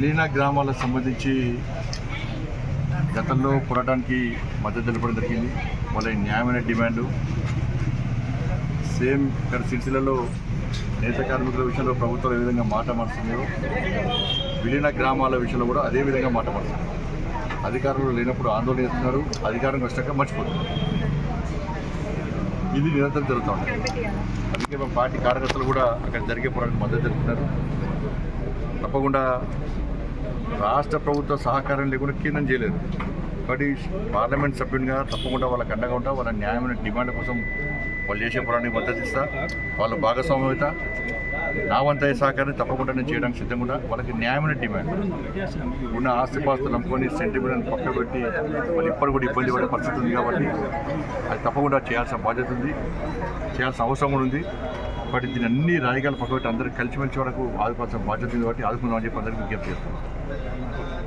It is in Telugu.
విలీన గ్రామాలకు సంబంధించి గతంలో పోరాటానికి మద్దతు తెలపడం జరిగింది. వాళ్ళ న్యాయమైన డిమాండు సేమ్ ఇక్కడ సిరిసిల్లలో నేత కార్మికుల విషయంలో ప్రభుత్వం ఏ విధంగా మాట మారుతుందో విలీన గ్రామాల విషయంలో కూడా అదే విధంగా మాట మారుతుంది. అధికారులు లేనప్పుడు ఆందోళన చేస్తున్నారు, అధికారం వచ్చాక మర్చిపోతున్నారు. ఇది నిరంతరం జరుగుతూ ఉంటుంది. అందుకే మా పార్టీ కార్యకర్తలు కూడా అక్కడ జరిగే పోరాటానికి మద్దతు తెలుపుతున్నారు. తప్పకుండా రాష్ట్ర ప్రభుత్వ సహకారం లేకుండా కేంద్రం చేయలేదు కాబట్టి పార్లమెంట్ సభ్యునిగా తప్పకుండా వాళ్ళకి అండగా ఉంటా, వాళ్ళ న్యాయమైన డిమాండ్ కోసం వాళ్ళు చేసే పోరాటానికి మద్దతు ఇస్తా. వాళ్ళ భాగస్వామ్యత నా వంతయ్యే సహకారాన్ని తప్పకుండా నేను చేయడానికి సిద్ధంగా. వాళ్ళకి న్యాయమైన డిమాండ్ ఉన్న ఆస్తిపాస్తులు నమ్ముకొని సెంటిమెంట్ పక్క పెట్టి వాళ్ళు ఇప్పటి కూడా ఇబ్బంది పడే పరిస్థితి ఉంది కాబట్టి అది తప్పకుండా చేయాల్సిన బాధ్యత ఉంది, చేయాల్సిన అవసరం కూడా ఉంది. కాబట్టి దీన్ని అన్ని రాజకీయాలు పక్క పెట్టి అందరికీ కలిసిమెలిసి వరకు ఆదుకోవాల్సిన బాధ్యత ఉంది కాబట్టి ఆదుకుందామని చెప్పి అందరికీ విజ్ఞప్తి చేస్తున్నాం.